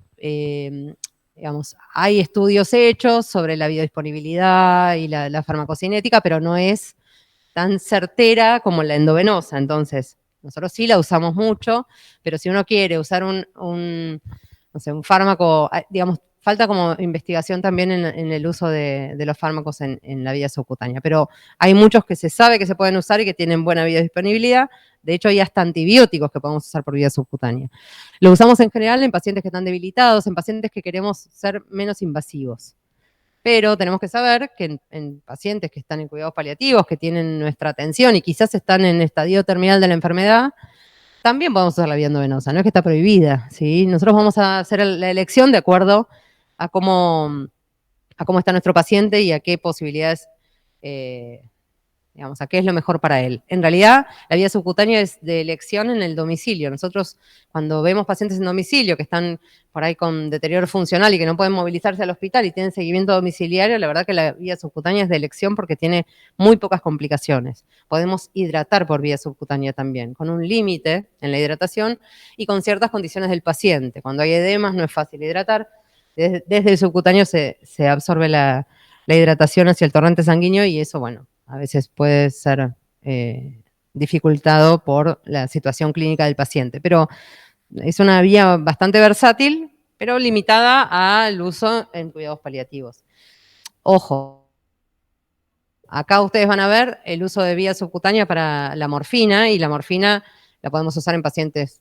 digamos, hay estudios hechos sobre la biodisponibilidad y la farmacocinética, pero no es tan certera como la endovenosa. Entonces, nosotros sí la usamos mucho, pero si uno quiere usar un fármaco, digamos, falta como investigación también en el uso de los fármacos en la vía subcutánea. Pero hay muchos que se sabe que se pueden usar y que tienen buena biodisponibilidad. De hecho, hay hasta antibióticos que podemos usar por vía subcutánea. Lo usamos en general en pacientes que están debilitados, en pacientes que queremos ser menos invasivos. Pero tenemos que saber que en pacientes que están en cuidados paliativos, que tienen nuestra atención y quizás están en estadio terminal de la enfermedad, también podemos usar la vía endovenosa, no es que está prohibida, ¿sí? Nosotros vamos a hacer la elección de acuerdo a cómo está nuestro paciente y a qué posibilidades digamos, a qué es lo mejor para él. En realidad, la vía subcutánea es de elección en el domicilio. Nosotros, cuando vemos pacientes en domicilio que están por ahí con deterioro funcional y que no pueden movilizarse al hospital y tienen seguimiento domiciliario, la verdad que la vía subcutánea es de elección porque tiene muy pocas complicaciones. Podemos hidratar por vía subcutánea también, con un límite en la hidratación y con ciertas condiciones del paciente. Cuando hay edemas no es fácil hidratar. Desde el subcutáneo se absorbe la hidratación hacia el torrente sanguíneo y eso, bueno, a veces puede ser dificultado por la situación clínica del paciente. Pero es una vía bastante versátil, pero limitada al uso en cuidados paliativos. Ojo, acá ustedes van a ver el uso de vía subcutánea para la morfina, y la morfina la podemos usar en pacientes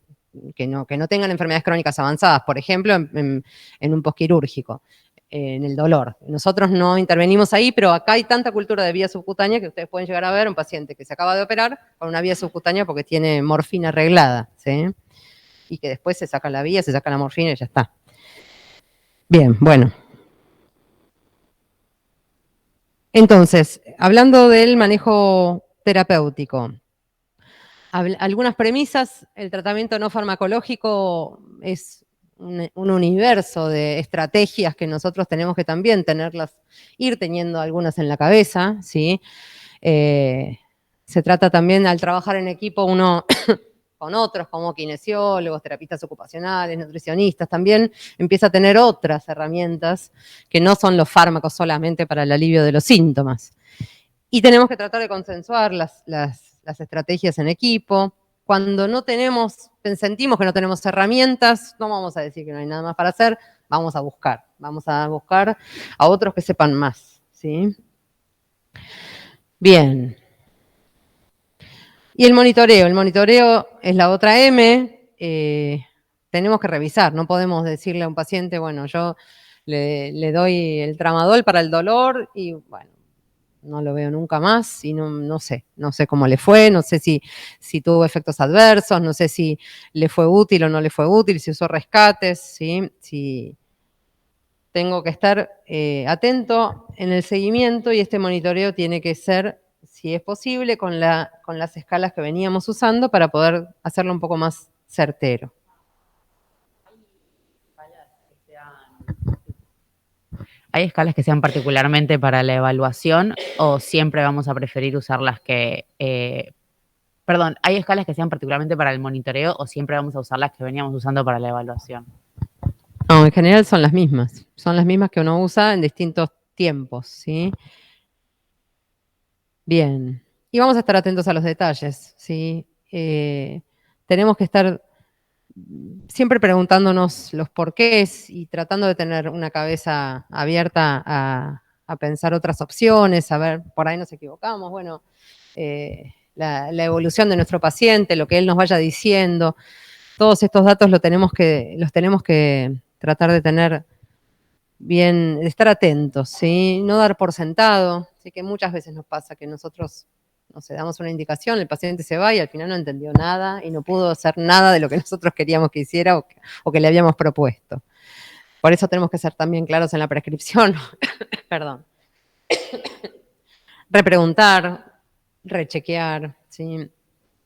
que no tengan enfermedades crónicas avanzadas, por ejemplo, en un posquirúrgico, en el dolor. Nosotros no intervenimos ahí, pero acá hay tanta cultura de vía subcutánea que ustedes pueden llegar a ver un paciente que se acaba de operar con una vía subcutánea porque tiene morfina arreglada, ¿sí? Y que después se saca la vía, se saca la morfina y ya está. Bien, bueno. Entonces, hablando del manejo terapéutico, algunas premisas: el tratamiento no farmacológico es un universo de estrategias que nosotros tenemos que también ir teniendo algunas en la cabeza, ¿sí? Se trata también, al trabajar en equipo uno con otros, como kinesiólogos, terapistas ocupacionales, nutricionistas, también empieza a tener otras herramientas que no son los fármacos solamente para el alivio de los síntomas. Y tenemos que tratar de consensuar las estrategias en equipo. Cuando sentimos que no tenemos herramientas, no vamos a decir que no hay nada más para hacer, vamos a buscar a otros que sepan más, ¿sí? Bien. Y el monitoreo es la otra M. Tenemos que revisar, no podemos decirle a un paciente, bueno, yo le doy el tramadol para el dolor y, bueno, no lo veo nunca más y no sé cómo le fue, no sé si tuvo efectos adversos, no sé si le fue útil o no le fue útil, si usó rescates, ¿sí? Si tengo que estar atento en el seguimiento, y este monitoreo tiene que ser, si es posible, con las escalas que veníamos usando para poder hacerlo un poco más certero. ¿Hay escalas que sean particularmente para la evaluación o siempre vamos a preferir usar las que... ¿hay escalas que sean particularmente para el monitoreo o siempre vamos a usar las que veníamos usando para la evaluación? No, en general son las mismas que uno usa en distintos tiempos, ¿sí? Bien, y vamos a estar atentos a los detalles, ¿sí? Tenemos que estar siempre preguntándonos los porqués y tratando de tener una cabeza abierta a pensar otras opciones, a ver, por ahí nos equivocamos, bueno, la evolución de nuestro paciente, lo que él nos vaya diciendo, todos estos datos los tenemos que tratar de tener bien, de estar atentos, ¿sí? No dar por sentado, ¿sí? Que muchas veces nos pasa que nosotros, no sé, damos una indicación, el paciente se va y al final no entendió nada y no pudo hacer nada de lo que nosotros queríamos que hiciera o que le habíamos propuesto. Por eso tenemos que ser también claros en la prescripción. Perdón. Repreguntar, rechequear, ¿sí?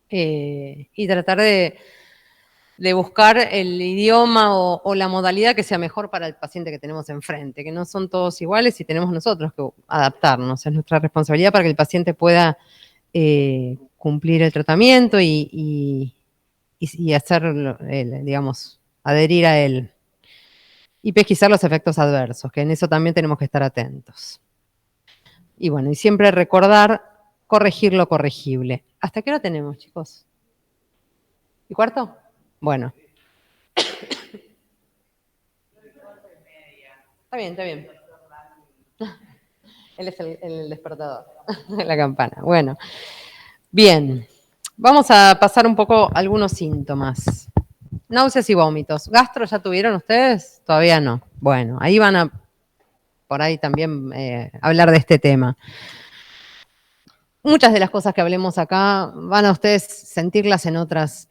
Y tratar de buscar el idioma o la modalidad que sea mejor para el paciente que tenemos enfrente, que no son todos iguales y tenemos nosotros que adaptarnos. Es nuestra responsabilidad para que el paciente pueda cumplir el tratamiento y hacer, digamos, adherir a él. Y pesquisar los efectos adversos, que en eso también tenemos que estar atentos. Y bueno, y siempre recordar corregir lo corregible. ¿Hasta qué hora tenemos, chicos? ¿Y cuarto? Bueno. Está bien. Él es el despertador, la campana. Bueno, bien. Vamos a pasar un poco algunos síntomas. Náuseas y vómitos. ¿Gastro ya tuvieron ustedes? Todavía no. Bueno, ahí van a, por ahí también, hablar de este tema. Muchas de las cosas que hablemos acá van a ustedes sentirlas en otras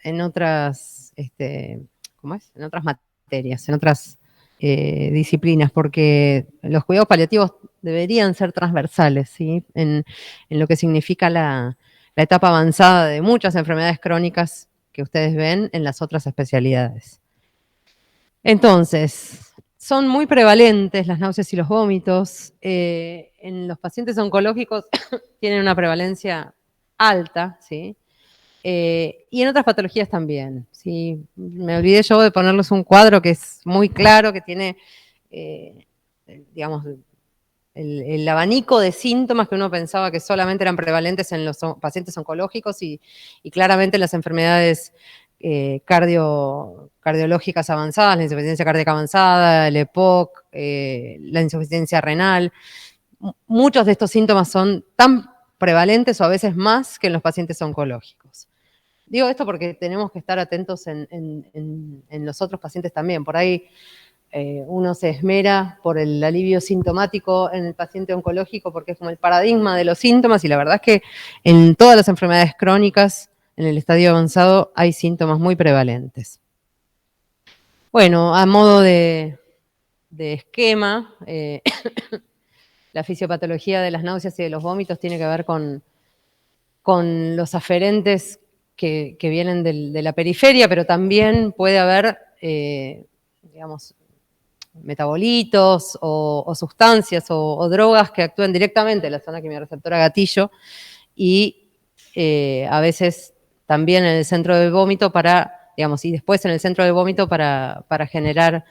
materias, en otras disciplinas, porque los cuidados paliativos deberían ser transversales, ¿sí? En lo que significa la etapa avanzada de muchas enfermedades crónicas que ustedes ven en las otras especialidades. Entonces, son muy prevalentes las náuseas y los vómitos. En los pacientes oncológicos tienen una prevalencia alta, ¿sí? Y en otras patologías también, ¿sí? Me olvidé yo de ponerles un cuadro que es muy claro, que tiene, digamos, el abanico de síntomas que uno pensaba que solamente eran prevalentes en los pacientes oncológicos y claramente en las enfermedades cardiológicas avanzadas, la insuficiencia cardíaca avanzada, el EPOC, la insuficiencia renal. Muchos de estos síntomas son tan prevalentes o a veces más que en los pacientes oncológicos. Digo esto porque tenemos que estar atentos en los otros pacientes también. Por ahí uno se esmera por el alivio sintomático en el paciente oncológico porque es como el paradigma de los síntomas y la verdad es que en todas las enfermedades crónicas, en el estadio avanzado, hay síntomas muy prevalentes. Bueno, a modo de esquema, la fisiopatología de las náuseas y de los vómitos tiene que ver con los aferentes que vienen de la periferia, pero también puede haber, digamos, metabolitos o sustancias o drogas que actúan directamente en la zona quimiorreceptora gatillo y a veces también en el centro del vómito y después en el centro del vómito para generar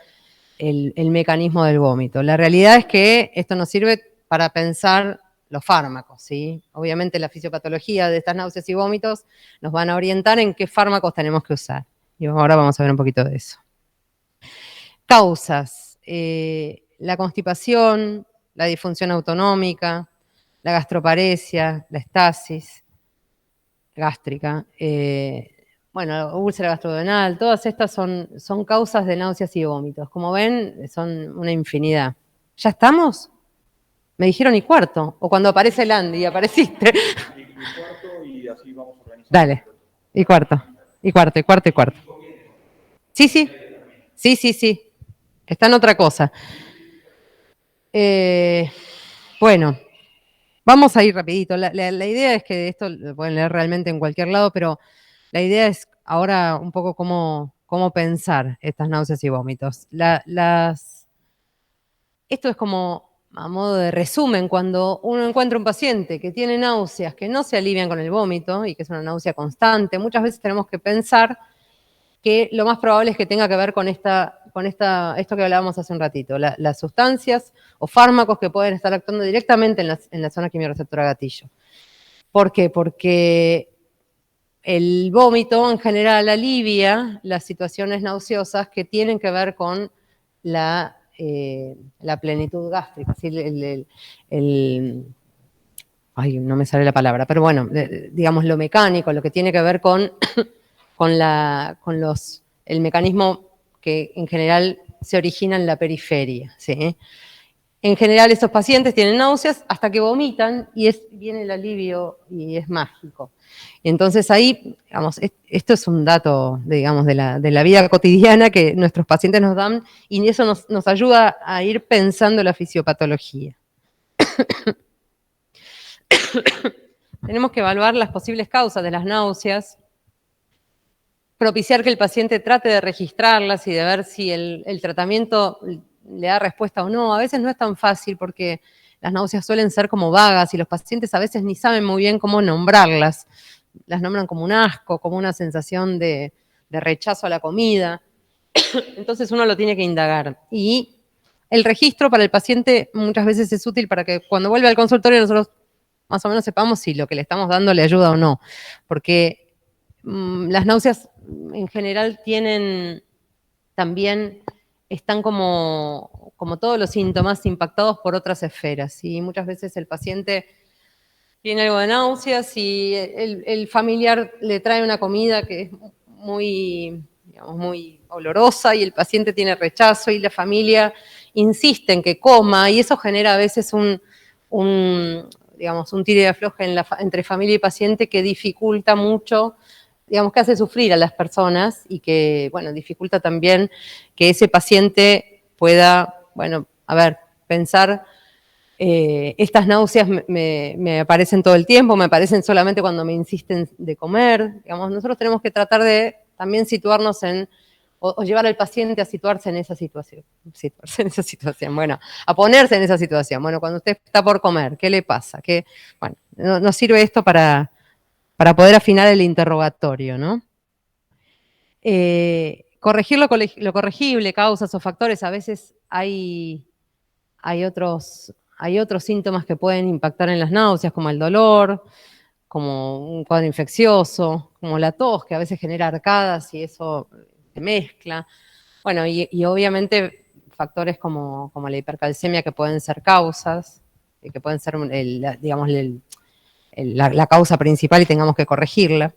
el mecanismo del vómito. La realidad es que esto nos sirve para pensar los fármacos, ¿sí? Obviamente la fisiopatología de estas náuseas y vómitos nos van a orientar en qué fármacos tenemos que usar. Y ahora vamos a ver un poquito de eso. Causas. La constipación, la disfunción autonómica, la gastroparesia, la estasis gástrica, la úlcera gastrodenal, todas estas son causas de náuseas y vómitos. Como ven, son una infinidad. ¿Ya estamos? Me dijeron y cuarto, o cuando aparece el Andy, apareciste. Y cuarto y así vamos organizando. Dale, y cuarto. Sí. Está en otra cosa. Bueno, vamos a ir rapidito. La idea es que esto lo pueden leer realmente en cualquier lado, pero la idea es ahora un poco cómo pensar estas náuseas y vómitos. Esto es como a modo de resumen, cuando uno encuentra un paciente que tiene náuseas que no se alivian con el vómito y que es una náusea constante, muchas veces tenemos que pensar que lo más probable es que tenga que ver con esto que hablábamos hace un ratito, las sustancias o fármacos que pueden estar actuando directamente en la zona quimiorreceptora gatillo. ¿Por qué? Porque el vómito en general alivia las situaciones nauseosas que tienen que ver con la plenitud gástrica, ¿sí? No me sale la palabra, pero bueno, digamos lo mecánico, lo que tiene que ver con el mecanismo que en general se origina en la periferia, ¿sí? En general estos pacientes tienen náuseas hasta que vomitan y viene el alivio y es mágico. Entonces ahí, digamos, esto es un dato, digamos, de la vida cotidiana que nuestros pacientes nos dan y eso nos ayuda a ir pensando la fisiopatología. Tenemos que evaluar las posibles causas de las náuseas, propiciar que el paciente trate de registrarlas y de ver si el tratamiento le da respuesta o no. A veces no es tan fácil porque las náuseas suelen ser como vagas y los pacientes a veces ni saben muy bien cómo nombrarlas. Las nombran como un asco, como una sensación de rechazo a la comida. Entonces uno lo tiene que indagar. Y el registro para el paciente muchas veces es útil para que cuando vuelve al consultorio nosotros más o menos sepamos si lo que le estamos dando le ayuda o no. Porque las náuseas en general están como todos los síntomas impactados por otras esferas. Y muchas veces el paciente tiene algo de náuseas y el familiar le trae una comida que es muy olorosa y el paciente tiene rechazo y la familia insiste en que coma y eso genera a veces un tire y afloje entre familia y paciente que dificulta mucho, digamos, que hace sufrir a las personas y que, bueno, dificulta también que ese paciente pueda, pensar Estas náuseas me aparecen todo el tiempo, me aparecen solamente cuando me insisten de comer. Digamos, nosotros tenemos que tratar de también situarnos o llevar al paciente a situarse en esa situación. Bueno, a ponerse en esa situación. Bueno, cuando usted está por comer, ¿qué le pasa? Bueno, nos sirve esto para poder afinar el interrogatorio, ¿no? Corregir lo corregible, causas o factores. A veces hay otros síntomas que pueden impactar en las náuseas, como el dolor, como un cuadro infeccioso, como la tos, que a veces genera arcadas y eso se mezcla. Bueno, y obviamente factores como la hipercalcemia, que pueden ser causas, que pueden ser, digamos, la causa principal y tengamos que corregirla.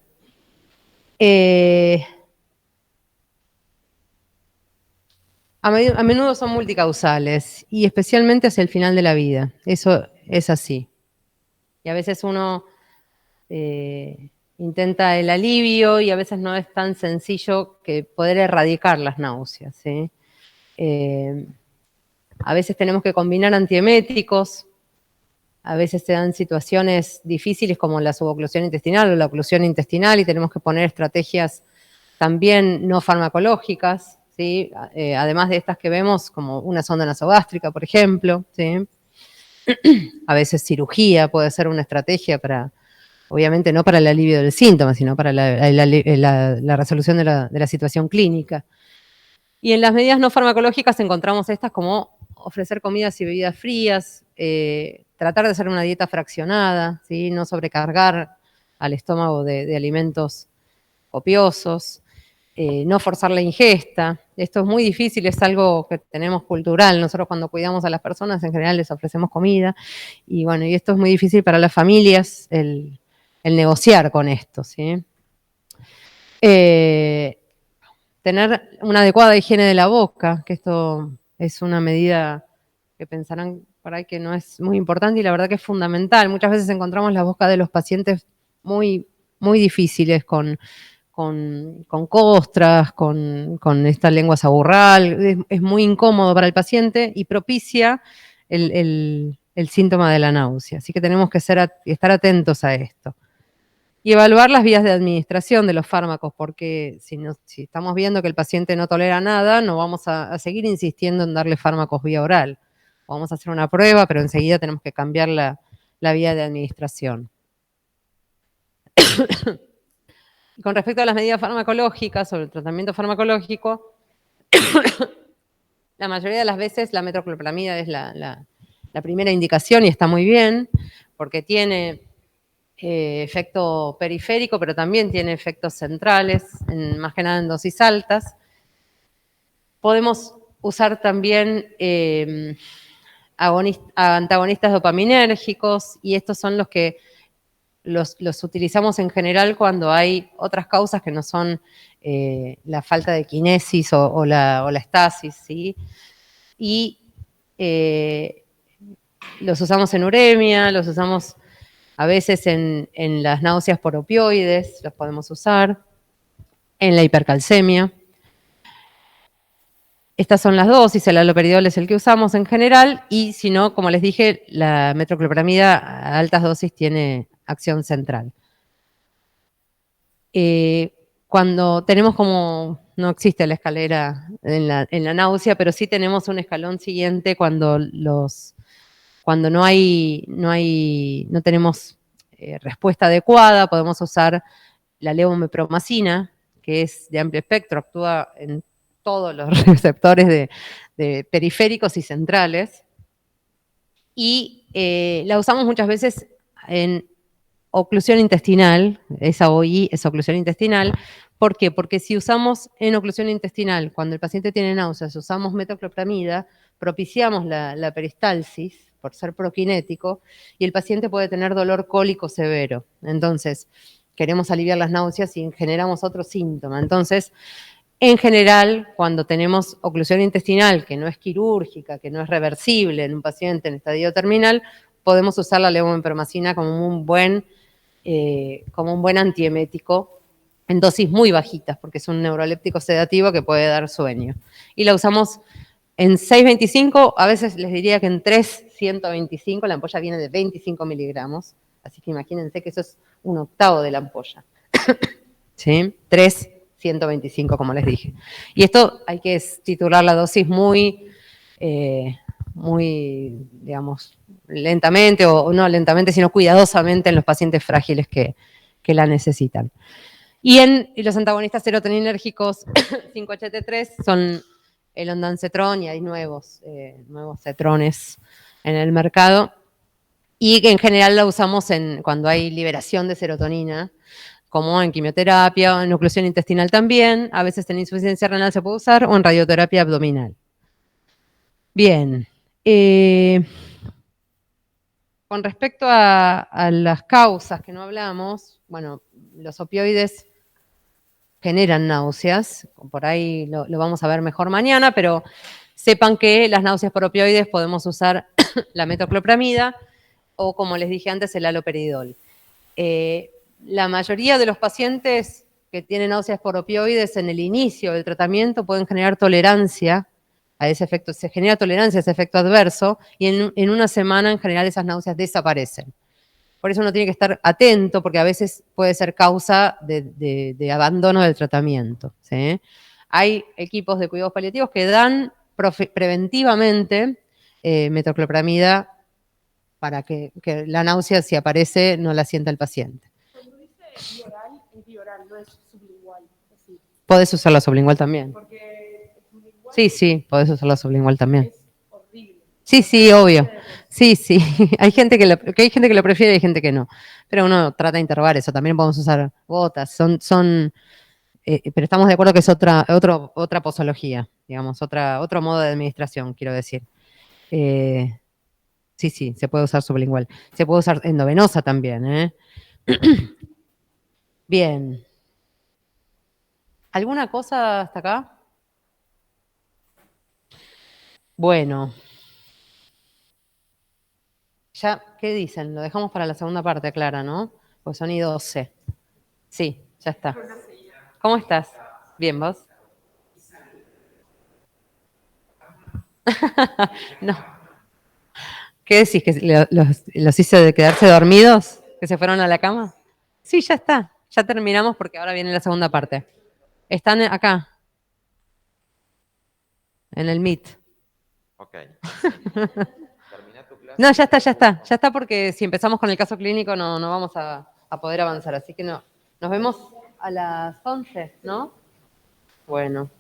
A menudo son multicausales y especialmente hacia el final de la vida. Eso es así. Y a veces uno intenta el alivio y a veces no es tan sencillo que poder erradicar las náuseas, ¿sí? A veces tenemos que combinar antieméticos, a veces se dan situaciones difíciles como la suboclusión intestinal o la oclusión intestinal y tenemos que poner estrategias también no farmacológicas, ¿sí? Además de estas que vemos, como una sonda nasogástrica, por ejemplo, ¿sí? A veces cirugía puede ser una estrategia para, obviamente no para el alivio del síntoma, sino para la resolución de la situación clínica. Y en las medidas no farmacológicas encontramos estas como ofrecer comidas y bebidas frías, tratar de hacer una dieta fraccionada, ¿sí? No sobrecargar al estómago de alimentos copiosos, no forzar la ingesta. Esto es muy difícil, es algo que tenemos cultural. Nosotros cuando cuidamos a las personas en general les ofrecemos comida y bueno, y esto es muy difícil para las familias, el negociar con esto, ¿sí? Tener una adecuada higiene de la boca, que esto es una medida que pensarán por ahí que no es muy importante y la verdad que es fundamental. Muchas veces encontramos las bocas de los pacientes muy, muy difíciles, con costras, con esta lengua saburral. Es muy incómodo para el paciente y propicia el síntoma de la náusea. Así que tenemos que estar atentos a esto. Y evaluar las vías de administración de los fármacos, porque si estamos viendo que el paciente no tolera nada, no vamos a seguir insistiendo en darle fármacos vía oral. Vamos a hacer una prueba, pero enseguida tenemos que cambiar la vía de administración. Con respecto a las medidas farmacológicas o el tratamiento farmacológico, la mayoría de las veces la metoclopramida es la primera indicación y está muy bien, porque tiene efecto periférico, pero también tiene efectos centrales, más que nada en dosis altas. Podemos usar también antagonistas dopaminérgicos y estos son los que los utilizamos en general cuando hay otras causas que no son la falta de quinesis o la estasis, ¿sí? Y los usamos en uremia, los usamos a veces en las náuseas por opioides, los podemos usar, en la hipercalcemia. Estas son las dosis, el haloperidol es el que usamos en general, y si no, como les dije, la metoclopramida a altas dosis tiene acción central. Cuando tenemos no existe la escalera en la náusea, pero sí tenemos un escalón siguiente cuando no tenemos respuesta adecuada, podemos usar la levomepromacina, que es de amplio espectro, actúa en todos los receptores de periféricos y centrales, y la usamos muchas veces en oclusión intestinal, esa OI es oclusión intestinal. ¿Por qué? Porque si usamos en oclusión intestinal, cuando el paciente tiene náuseas, usamos metoclopramida, propiciamos la peristalsis, por ser prokinético, y el paciente puede tener dolor cólico severo. Entonces, queremos aliviar las náuseas y generamos otro síntoma. Entonces, en general, cuando tenemos oclusión intestinal, que no es quirúrgica, que no es reversible en un paciente en estadio terminal, podemos usar la levomepromacina como un buen antiemético en dosis muy bajitas, porque es un neuroléptico sedativo que puede dar sueño. Y la usamos En 6,25, a veces les diría que en 3,125, la ampolla viene de 25 miligramos, así que imagínense que eso es 1/8 de la ampolla. ¿Sí? 3,125, como les dije. Y esto hay que titular la dosis muy, digamos, lentamente, o no lentamente, sino cuidadosamente en los pacientes frágiles que la necesitan. Y los antagonistas serotoninérgicos 5-HT3 son el ondansetron, y hay nuevos cetrones en el mercado, y que en general la usamos cuando hay liberación de serotonina, como en quimioterapia, o en oclusión intestinal también, a veces en insuficiencia renal se puede usar, o en radioterapia abdominal. Bien. Con respecto a las causas que no hablamos, bueno, los opioides generan náuseas, por ahí lo vamos a ver mejor mañana, pero sepan que las náuseas por opioides podemos usar la metoclopramida o, como les dije antes, el haloperidol. La mayoría de los pacientes que tienen náuseas por opioides en el inicio del tratamiento pueden generar tolerancia a ese efecto, se genera tolerancia a ese efecto adverso, y en una semana en general esas náuseas desaparecen. Por eso uno tiene que estar atento, porque a veces puede ser causa de abandono del tratamiento, ¿sí? Hay equipos de cuidados paliativos que dan preventivamente metoclopramida para que la náusea, si aparece, no la sienta el paciente. Cuando dice bioral, es bioral, no es sublingual. Es decir, Podés usarla sublingual también. porque sublingual Sí, podés usarla sublingual también. es horrible. Sí, obvio. Sí. Hay gente que lo prefiere y hay gente que no. Pero uno trata de interrogar eso. También podemos usar gotas. Pero estamos de acuerdo que es otra posología, digamos, otro modo de administración, quiero decir. Sí, se puede usar sublingual. Se puede usar endovenosa también, ¿eh? Bien. ¿Alguna cosa hasta acá? Bueno. Ya, ¿qué dicen? Lo dejamos para la segunda parte, Clara, ¿no? Pues son y 12. Sí, ya está. ¿Cómo estás? Bien, ¿vos? No. ¿Qué decís? ¿Que los hice de quedarse dormidos? ¿Que se fueron a la cama? Sí, ya está. Ya terminamos porque ahora viene la segunda parte. Están acá. En el Meet. Ok. No, ya está. Ya está, porque si empezamos con el caso clínico no vamos a poder avanzar. Así que no. Nos vemos a las 11, ¿no? Bueno.